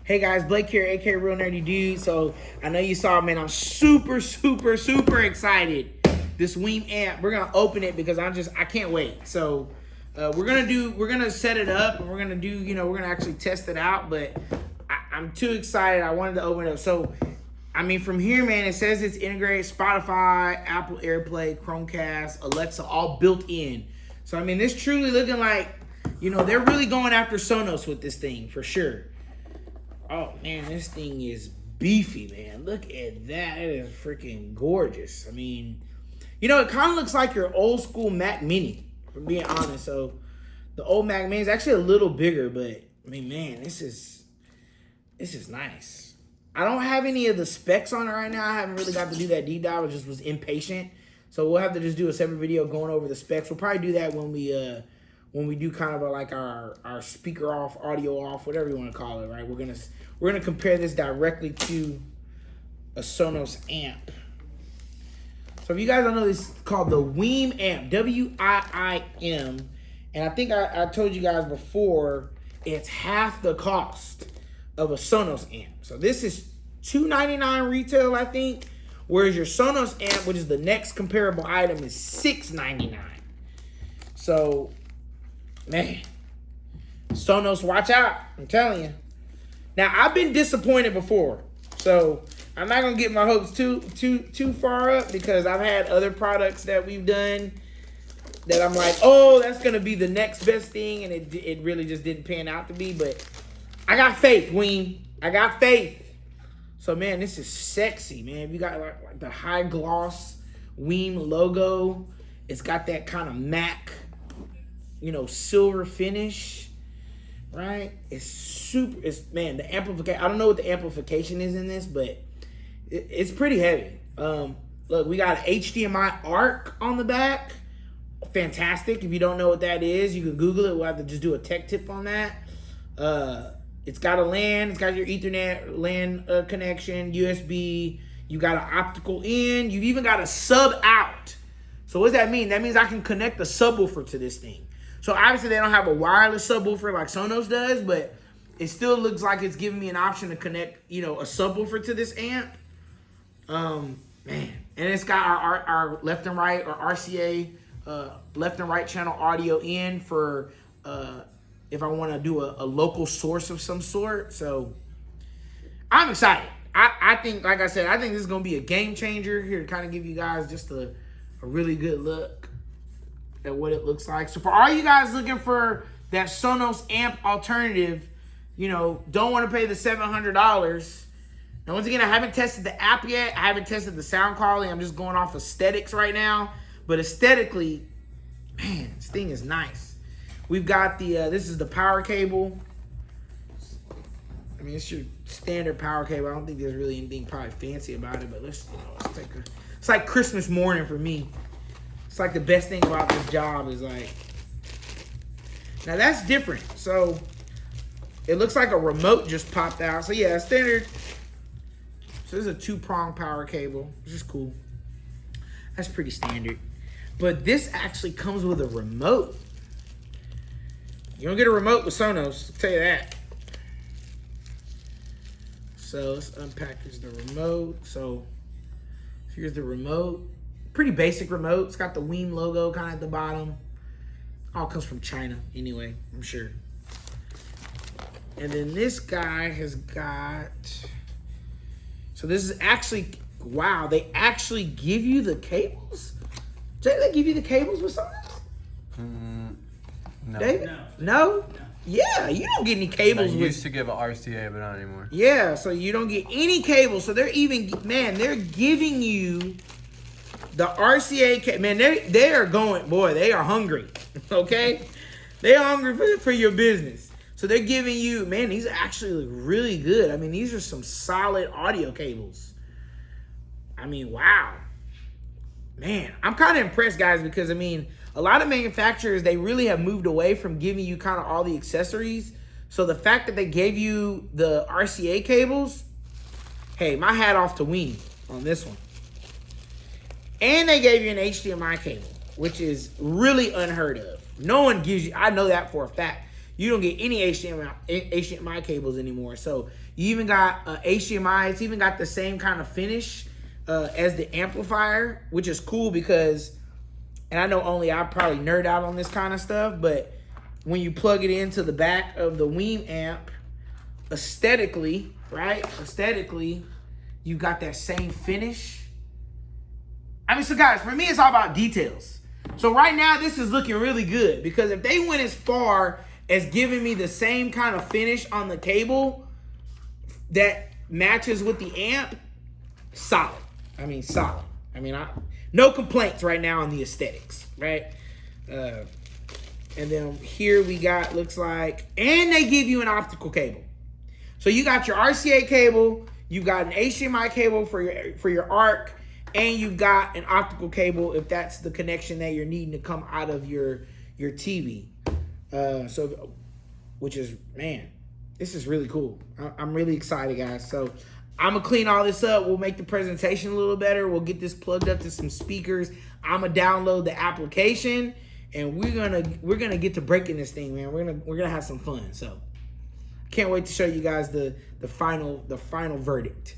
Hey guys, Blake here, aka Real Nerdy Dude. So I know you saw, man, I'm super excited. This Wiim amp, we're gonna open it because I can't wait. So we're gonna set it up and we're gonna actually test it out. But I'm too excited. I wanted to open it up. So I mean, from here, man, it says it's integrated Spotify, Apple AirPlay, Chromecast, Alexa, all built in. So I mean, this truly looking like, they're really going after Sonos with this thing for sure. Oh man, this thing is beefy, man. Look at that. It is freaking gorgeous. I mean, it kind of looks like your old school Mac Mini, for being honest. So the old Mac Mini is actually a little bigger, but I mean, man, this is nice. I don't have any of the specs on it right now. I haven't really got to do that deep dive. I just was impatient. So we'll have to just do a separate video going over the specs. We'll probably do that when we do kind of like our speaker off, audio off, whatever you want to call it, right? We're gonna compare this directly to a Sonos amp. So if you guys don't know, this is called the Wiim AMP, W-I-I-M, and I think I told you guys before, it's half the cost of a Sonos amp. So this is $299 retail, I think, whereas your Sonos amp, which is the next comparable item, is $699. So, man, Sonos, watch out! I'm telling you. Now, I've been disappointed before, so I'm not gonna get my hopes too far up because I've had other products that we've done that I'm like, oh, that's gonna be the next best thing, and it really just didn't pan out to be. But I got faith, Wiim. I got faith. So, man, this is sexy, man. You got like the high gloss Wiim logo. It's got that kind of matte, silver finish. Right? Man, the amplification, I don't know what the amplification is in this, but it's pretty heavy. Look, we got an HDMI ARC on the back. Fantastic. If you don't know what that is, you can Google it. We'll have to just do a tech tip on that. It's got a LAN. It's got your Ethernet LAN connection, USB. You got an optical in. You've even got a sub out. So what does that mean? That means I can connect the subwoofer to this thing. So obviously they don't have a wireless subwoofer like Sonos does, but it still looks like it's giving me an option to connect, a subwoofer to this amp. Man, and it's got our left and right, or RCA, left and right channel audio in for if I want to do a local source of some sort. So I'm excited. I think, like I said, I think this is going to be a game changer here to kind of give you guys just a really good look at what it looks like. So for all you guys looking for that Sonos amp alternative, don't want to pay the $700. Now, once again, I haven't tested the app yet. I haven't tested the sound quality. I'm just going off aesthetics right now. But aesthetically, man, this thing is nice. We've got this is the power cable. I mean, it's your standard power cable. I don't think there's really anything probably fancy about it, but let's take it's like Christmas morning for me. It's like the best thing about this job is like, now that's different. So it looks like a remote just popped out. So yeah, standard. So this is a 2-prong power cable, which is cool. That's pretty standard. But this actually comes with a remote. You don't get a remote with Sonos, I'll tell you that. So let's unpackage the remote. So here's the remote. Pretty basic remote. It's got the Wiim logo kind of at the bottom. All comes from China anyway, I'm sure. And then this guy has got... So this is actually... Wow, they actually give you the cables? Did they give you the cables with something? No. No? Yeah, you don't get any cables I with... used to give an RCA, but not anymore. Yeah, so you don't get any cables. So they're even... Man, they're giving you... The RCA, man, they are going, boy, they are hungry, okay? They are hungry for your business. So they're giving you, man, these actually look really good. I mean, these are some solid audio cables. I mean, wow. Man, I'm kind of impressed, guys, because, I mean, a lot of manufacturers, they really have moved away from giving you kind of all the accessories. So the fact that they gave you the RCA cables, hey, my hat off to Wiim on this one. And they gave you an HDMI cable, which is really unheard of. No one gives you, I know that for a fact. you don't get any HDMI cables anymore. So you even got HDMI. It's even got the same kind of finish as the amplifier, which is cool because, and I know only I probably nerd out on this kind of stuff, but when you plug it into the back of the Wiim amp, aesthetically, right? Aesthetically, you got that same finish. I mean, so guys, for me, it's all about details. So right now, this is looking really good because if they went as far as giving me the same kind of finish on the cable that matches with the amp, solid. I mean, solid. I mean, no complaints right now on the aesthetics, right? And then here we got, looks like, and they give you an optical cable. So you got your RCA cable, you got an HDMI cable for your ARC, and you've got an optical cable if that's the connection that you're needing to come out of your TV. So, which is, man, this is really cool. I'm really excited, guys. So I'm gonna clean all this up. We'll make the presentation a little better. We'll get this plugged up to some speakers. I'm gonna download the application, and we're gonna get to breaking this thing, man. We're gonna have some fun. So can't wait to show you guys the final verdict.